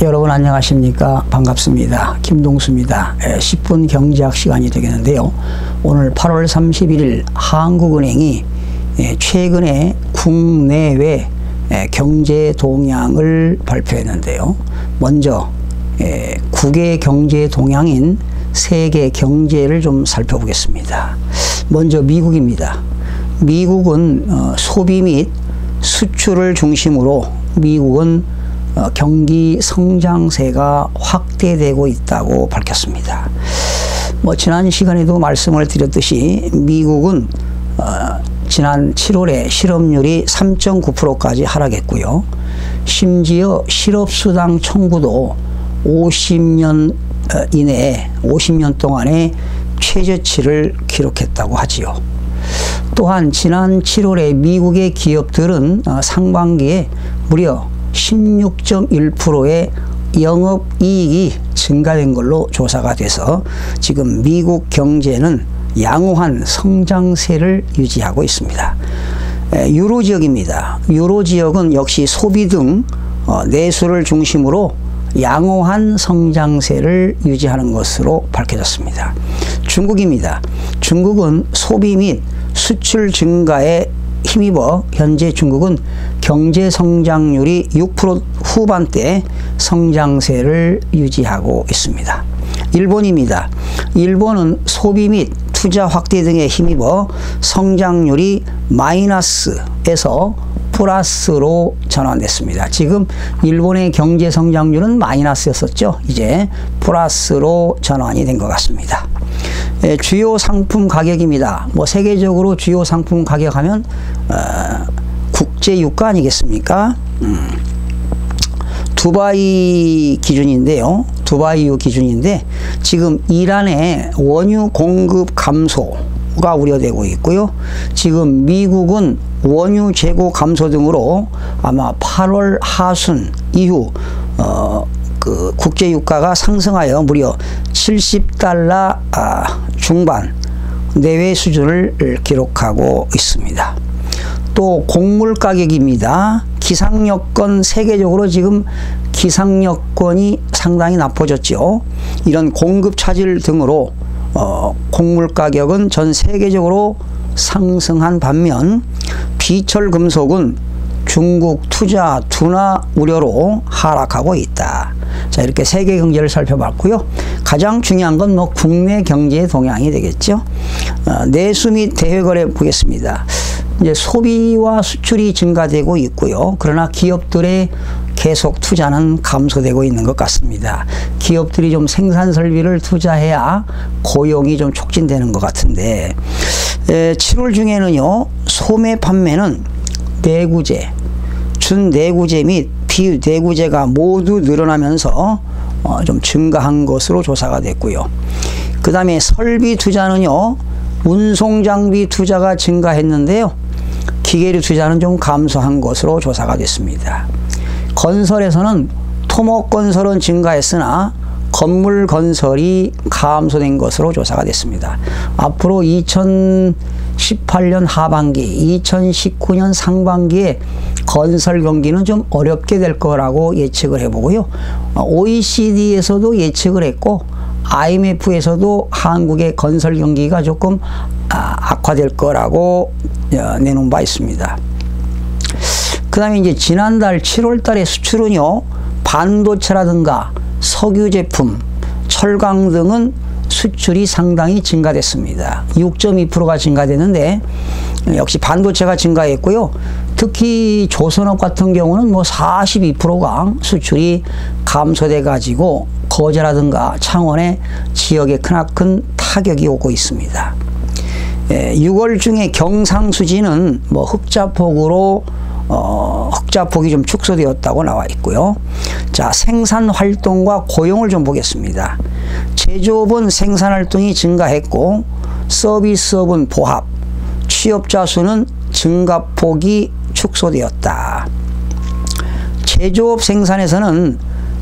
여러분 안녕하십니까? 반갑습니다. 김동수입니다. 10분 경제학 시간이 되겠는데요. 오늘 8월 31일 한국은행이 최근에 국내외 경제 동향을 발표했는데요. 먼저 국외 경제 동향인 세계 경제를 좀 살펴보겠습니다. 먼저 미국입니다. 미국은 소비 및 수출을 중심으로 미국은 경기 성장세가 확대되고 있다고 밝혔습니다. 지난 시간에도 말씀을 드렸듯이 미국은 지난 7월에 실업률이 3.9%까지 하락했고요. 심지어 실업수당 청구도 50년 이내에 50년 동안의 최저치를 기록했다고 하지요. 또한 지난 7월에 미국의 기업들은 상반기에 무려 16.1%의 영업이익이 증가된 걸로 조사가 돼서 지금 미국 경제는 양호한 성장세를 유지하고 있습니다. 유로 지역입니다. 유로 지역은 역시 소비 등 내수를 중심으로 양호한 성장세를 유지하는 것으로 밝혀졌습니다. 중국입니다. 중국은 소비 및 수출 증가에 힘입어 현재 중국은 경제 성장률이 6% 후반대 성장세를 유지하고 있습니다. 일본입니다. 일본은 소비 및 투자 확대 등에 힘입어 성장률이 마이너스에서 플러스로 전환됐습니다. 지금 일본의 경제 성장률은 마이너스였었죠. 이제 플러스로 전환이 된 것 같습니다. 주요 상품 가격입니다. 세계적으로 주요 상품 가격하면 국제 유가 아니겠습니까? 두바이 기준인데요. 두바이 기준인데 지금 이란의 원유 공급 감소가 우려되고 있고요. 지금 미국은 원유 재고 감소 등으로 아마 8월 하순 이후 그 국제 유가가 상승하여 무려 70달러 중반 내외 수준을 기록하고 있습니다. 또 곡물 가격입니다. 기상여건 세계적으로 지금 기상여건이 상당히 나빠졌죠. 이런 공급 차질 등으로 곡물 가격은 전 세계적으로 상승한 반면 비철 금속은 중국 투자 둔화 우려로 하락하고 있다. 자, 이렇게 세계 경제를 살펴봤고요. 가장 중요한 건 국내 경제 동향이 되겠죠. 내수 및 대외거래 보겠습니다. 이제 소비와 수출이 증가되고 있고요. 그러나 기업들의 계속 투자는 감소되고 있는 것 같습니다. 기업들이 좀 생산 설비를 투자해야 고용이 좀 촉진되는 것 같은데 7월 중에는요. 소매 판매는 내구재, 준내구재 및 비내구재가 모두 늘어나면서 좀 증가한 것으로 조사가 됐고요. 그 다음에 설비 투자는요. 운송장비 투자가 증가했는데요. 기계류 투자는 좀 감소한 것으로 조사가 됐습니다. 건설에서는 토목건설은 증가했으나 건물 건설이 감소된 것으로 조사가 됐습니다. 앞으로 2018년 하반기, 2019년 상반기에 건설 경기는 좀 어렵게 될 거라고 예측을 해보고요. OECD에서도 예측을 했고 IMF에서도 한국의 건설 경기가 조금 악화될 거라고 내놓은 바 있습니다. 그 다음에 이제 지난달 7월 달에 수출은요, 반도체라든가 석유 제품, 철강 등은 수출이 상당히 증가됐습니다. 6.2%가 증가되는데 역시 반도체가 증가했고요. 특히 조선업 같은 경우는 42%가 수출이 감소돼 가지고 거제라든가 창원의 지역에 크나큰 타격이 오고 있습니다. 6월 중에 경상수지는 흑자폭으로 흑자폭이 좀 축소되었다고 나와 있고요. 자, 생산 활동과 고용을 좀 보겠습니다. 제조업은 생산 활동이 증가했고 서비스업은 보합, 취업자 수는 증가폭이 축소되었다. 제조업 생산에서는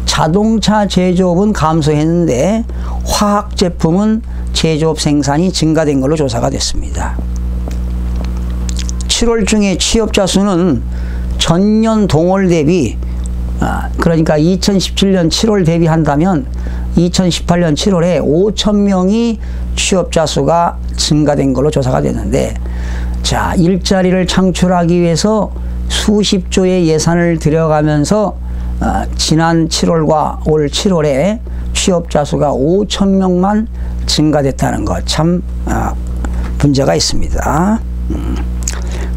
자동차 제조업은 감소했는데 화학 제품은 제조업 생산이 증가된 걸로 조사가 됐습니다. 7월 중에 취업자 수는 전년 동월 대비 그러니까 2017년 7월 대비한다면 2018년 7월에 5,000명이 취업자 수가 증가된 걸로 조사가 됐는데, 자, 일자리를 창출하기 위해서 수십 조의 예산을 들여가면서 지난 7월과 올 7월에 취업자 수가 5,000명만 증가됐다는 것, 참 문제가 있습니다.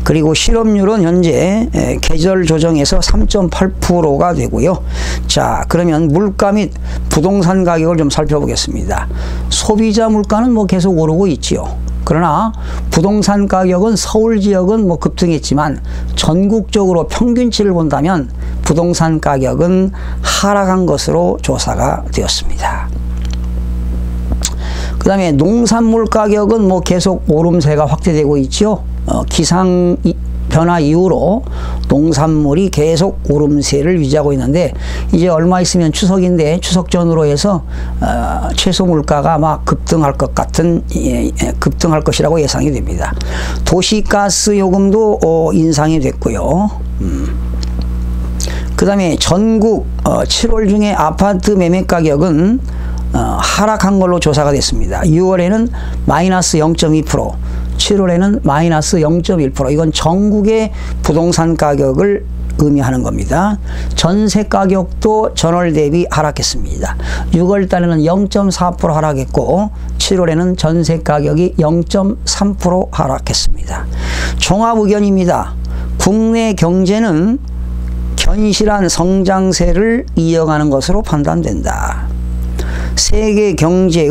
그리고 실업률은 현재 계절 조정에서 3.8%가 되고요. 자, 그러면 물가 및 부동산 가격을 좀 살펴보겠습니다. 소비자 물가는 뭐 계속 오르고 있지요. 그러나 부동산 가격은 서울 지역은 뭐 급등했지만 전국적으로 평균치를 본다면 부동산 가격은 하락한 것으로 조사가 되었습니다. 그 다음에 농산물 가격은 뭐 계속 오름세가 확대되고 있죠. 기상 변화 이후로 농산물이 계속 오름세를 유지하고 있는데, 이제 얼마 있으면 추석인데 추석 전후로 해서 채소 물가가 막 급등할 것 같은 급등할 것이라고 예상이 됩니다. 도시가스 요금도 인상이 됐고요. 그 다음에 전국 7월 중에 아파트 매매 가격은 하락한 걸로 조사가 됐습니다. 6월에는 마이너스 0.2%, 7월에는 마이너스 0.1%. 이건 전국의 부동산 가격을 의미하는 겁니다. 전세 가격도 전월 대비 하락했습니다. 6월 달에는 0.4% 하락했고 7월에는 전세 가격이 0.3% 하락했습니다. 종합 의견입니다. 국내 경제는 견실한 성장세를 이어가는 것으로 판단된다. 세계 경제의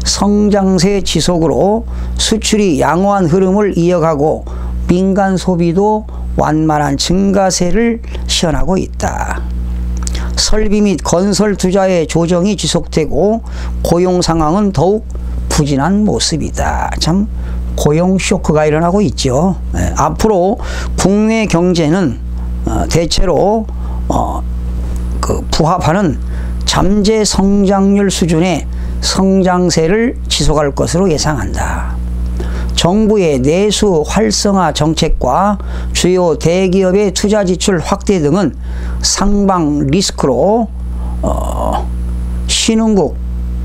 성장세 지속으로 수출이 양호한 흐름을 이어가고 민간 소비도 완만한 증가세를 시현하고 있다. 설비 및 건설 투자의 조정이 지속되고 고용 상황은 더욱 부진한 모습이다. 참 고용 쇼크가 일어나고 있죠. 앞으로 국내 경제는 대체로 부합하는 잠재 성장률 수준의 성장세를 지속할 것으로 예상한다. 정부의 내수 활성화 정책과 주요 대기업의 투자 지출 확대 등은 상방 리스크로 신흥국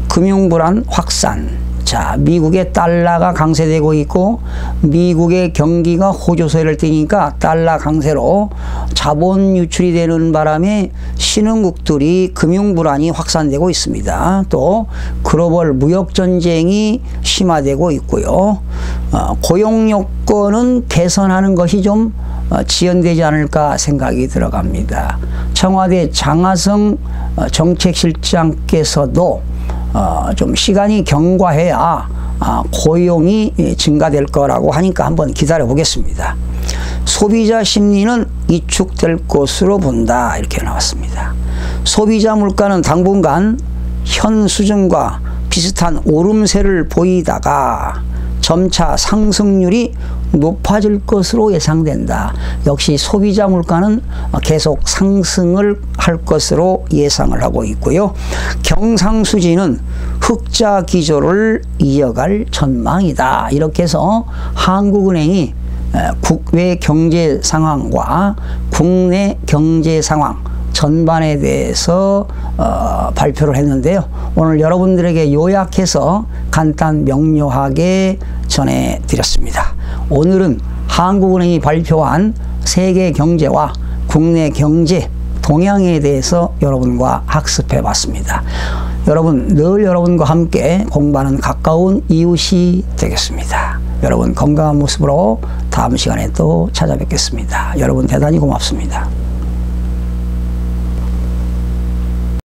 금융불안 확산. 자, 미국의 달러가 강세되고 있고 미국의 경기가 호조세를 띠니까 달러 강세로 자본 유출이 되는 바람에 신흥국들이 금융불안이 확산되고 있습니다. 또 글로벌 무역전쟁이 심화되고 있고요. 고용 요건은 개선하는 것이 좀 지연되지 않을까 생각이 들어갑니다. 청와대 장하성 정책실장께서도 좀 시간이 경과해야 고용이 증가될 거라고 하니까 한번 기다려 보겠습니다. 소비자 심리는 위축될 것으로 본다, 이렇게 나왔습니다. 소비자 물가는 당분간 현 수준과 비슷한 오름세를 보이다가 점차 상승률이 높아질 것으로 예상된다. 역시 소비자 물가는 계속 상승을 할 것으로 예상을 하고 있고요. 경상수지는 흑자 기조를 이어갈 전망이다. 이렇게 해서 한국은행이 국외 경제 상황과 국내 경제 상황 전반에 대해서 발표를 했는데요. 오늘 여러분들에게 요약해서 간단 명료하게 전해드렸습니다. 오늘은 한국은행이 발표한 세계 경제와 국내 경제 동향에 대해서 여러분과 학습해 봤습니다. 여러분, 늘 여러분과 함께 공부하는 가까운 이웃이 되겠습니다. 여러분 건강한 모습으로 다음 시간에 또 찾아뵙겠습니다. 여러분 대단히 고맙습니다.